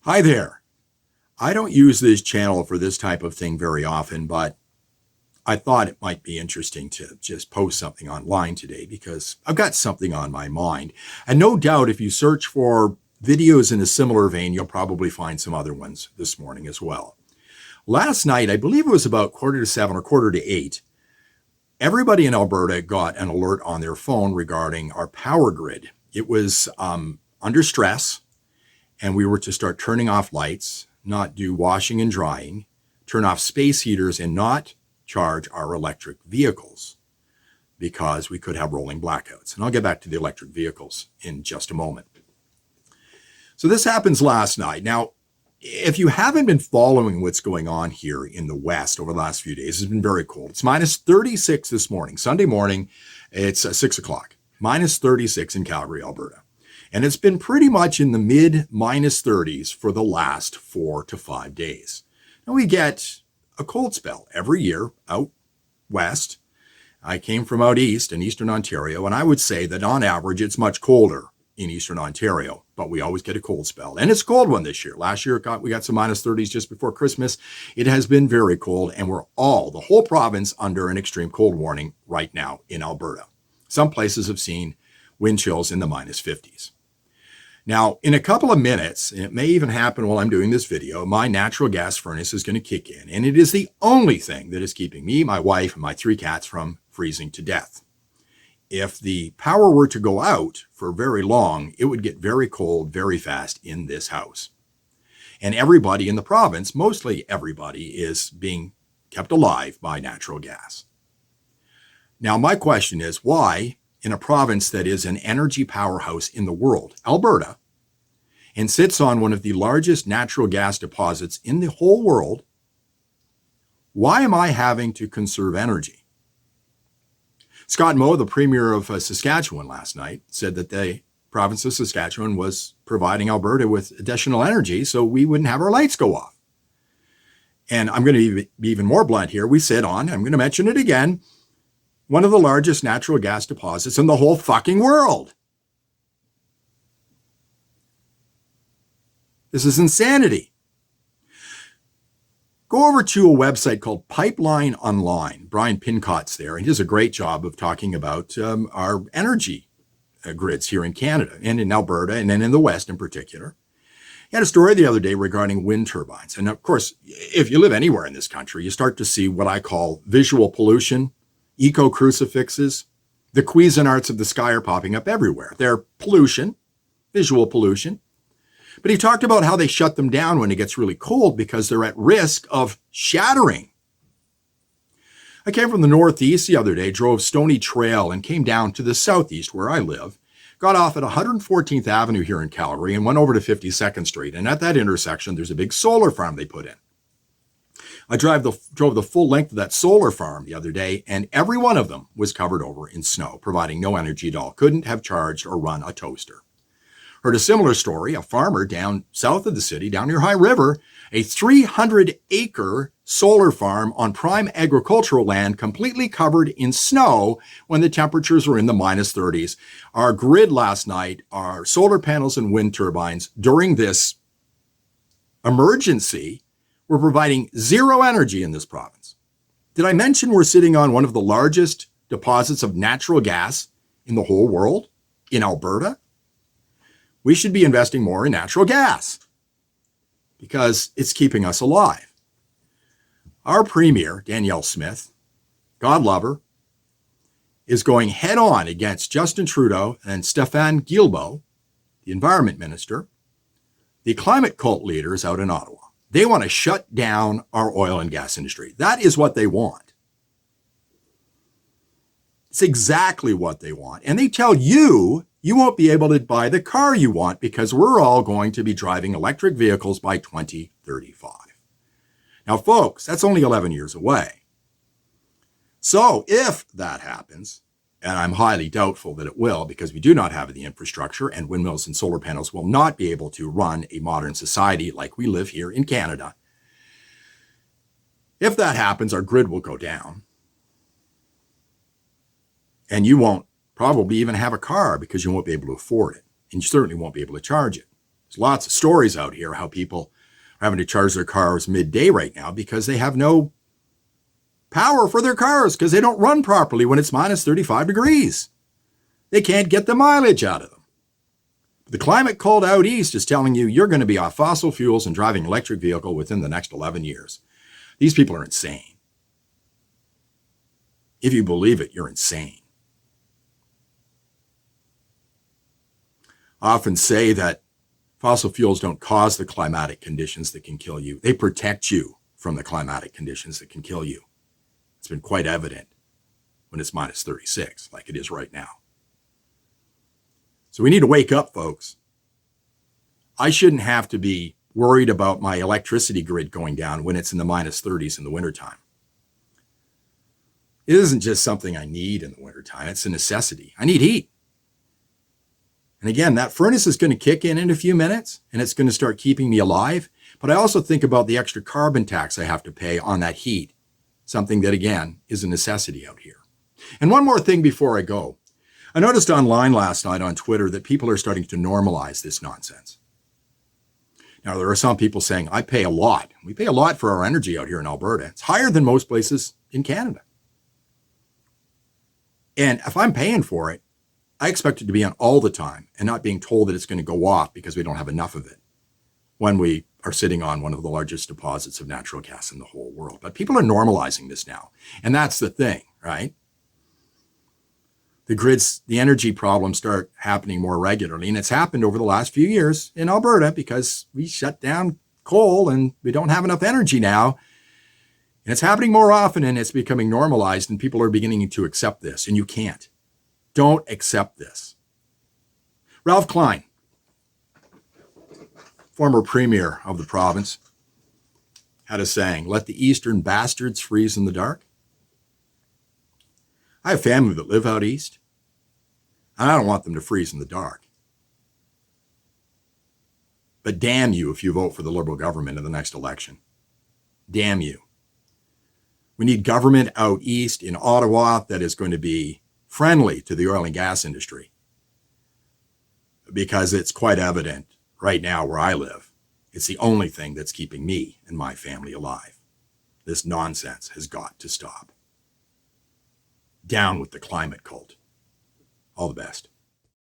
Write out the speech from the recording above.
Hi there. I don't use this channel for this type of thing very often, but I thought it might be interesting to just post something online today because I've got something on my mind. And no doubt, if you search for videos in a similar vein, you'll probably find some other ones this morning as well. Last night, I believe it was about 6:45 or 7:45, everybody in Alberta got an alert on their phone regarding our power grid. It was under stress, and we were to start turning off lights, not do washing and drying, turn off space heaters, and not charge our electric vehicles because we could have rolling blackouts. And I'll get back to the electric vehicles in just a moment. So this happens last night. Now, if you haven't been following what's going on here in the West over the last few days, it's been very cold. It's minus 36 this morning. Sunday morning, it's 6 o'clock. Minus 36 in Calgary, Alberta. And it's been pretty much in the mid minus 30s for the last 4 to 5 days. Now we get a cold spell every year out west. I came from out east in Eastern Ontario, and I would say that on average it's much colder in Eastern Ontario, but we always get a cold spell. And it's a cold one this year. Last year we got some minus 30s just before Christmas. It has been very cold, and the whole province under an extreme cold warning right now in Alberta. Some places have seen wind chills in the minus 50s. Now, in a couple of minutes, and it may even happen while I'm doing this video, my natural gas furnace is going to kick in, and it is the only thing that is keeping me, my wife, and my 3 cats from freezing to death. If the power were to go out for very long, it would get very cold very fast in this house. And everybody in the province, mostly everybody, is being kept alive by natural gas. Now, my question is, why, in a province that is an energy powerhouse in the world, Alberta, and sits on one of the largest natural gas deposits in the whole world, why am I having to conserve energy? Scott Moe, the Premier of Saskatchewan last night, said that the province of Saskatchewan was providing Alberta with additional energy so we wouldn't have our lights go off. And I'm going to be even more blunt here. We sit on, I'm going to mention it again, one of the largest natural gas deposits in the whole fucking world. This is insanity. Go over to a website called Pipeline Online. Brian Pincott's there, and he does a great job of talking about our energy grids here in Canada and in Alberta and then in the West in particular. He had a story the other day regarding wind turbines. And of course, if you live anywhere in this country, you start to see what I call visual pollution, eco-crucifixes. The Cuisinarts of the sky are popping up everywhere. They're pollution, visual pollution. But he talked about how they shut them down when it gets really cold because they're at risk of shattering. I came from the northeast the other day, drove Stony Trail, and came down to the southeast where I live, got off at 114th Avenue here in Calgary and went over to 52nd Street. And at that intersection, there's a big solar farm they put in. I drove the full length of that solar farm the other day, and every one of them was covered over in snow, providing no energy at all. Couldn't have charged or run a toaster. Heard a similar story, a farmer down south of the city, down near High River, a 300-acre solar farm on prime agricultural land completely covered in snow when the temperatures were in the minus 30s. Our grid last night, our solar panels and wind turbines during this emergency were providing zero energy in this province. Did I mention we're sitting on one of the largest deposits of natural gas in the whole world, in Alberta? We should be investing more in natural gas because it's keeping us alive. Our Premier, Danielle Smith, God love her, is going head on against Justin Trudeau and Stéphane Guilbeault, the Environment Minister, the climate cult leaders out in Ottawa. They want to shut down our oil and gas industry. That is what they want. It's exactly what they want. And they tell you won't be able to buy the car you want because we're all going to be driving electric vehicles by 2035. Now, folks, that's only 11 years away. So if that happens, and I'm highly doubtful that it will because we do not have the infrastructure and windmills and solar panels will not be able to run a modern society like we live here in Canada. If that happens, our grid will go down. And you won't probably even have a car because you won't be able to afford it. And you certainly won't be able to charge it. There's lots of stories out here how people are having to charge their cars midday right now because they have no power for their cars because they don't run properly when it's minus 35 degrees. They can't get the mileage out of them. The climate called out east is telling you you're going to be off fossil fuels and driving an electric vehicle within the next 11 years. These people are insane. If you believe it, you're insane. I often say that fossil fuels don't cause the climatic conditions that can kill you. They protect you from the climatic conditions that can kill you. It's been quite evident when it's minus 36, like it is right now. So we need to wake up, folks. I shouldn't have to be worried about my electricity grid going down when it's in the minus 30s in the wintertime. It isn't just something I need in the wintertime. It's a necessity. I need heat. And again, that furnace is going to kick in a few minutes, and it's going to start keeping me alive. But I also think about the extra carbon tax I have to pay on that heat, something that, again, is a necessity out here. And one more thing before I go. I noticed online last night on Twitter that people are starting to normalize this nonsense. Now, there are some people saying, I pay a lot. We pay a lot for our energy out here in Alberta. It's higher than most places in Canada. And if I'm paying for it, I expect it to be on all the time and not being told that it's going to go off because we don't have enough of it when we are sitting on one of the largest deposits of natural gas in the whole world. But people are normalizing this now. And that's the thing, right? The energy problems start happening more regularly. And it's happened over the last few years in Alberta because we shut down coal and we don't have enough energy now. And it's happening more often and it's becoming normalized and people are beginning to accept this. And you can't. Don't accept this. Ralph Klein, former premier of the province, had a saying, let the eastern bastards freeze in the dark. I have family that live out east, and I don't want them to freeze in the dark. But damn you if you vote for the Liberal government in the next election. Damn you. We need government out east in Ottawa that is going to be friendly to the oil and gas industry, because it's quite evident right now where I live, it's the only thing that's keeping me and my family alive. This nonsense has got to stop. Down with the climate cult. All the best.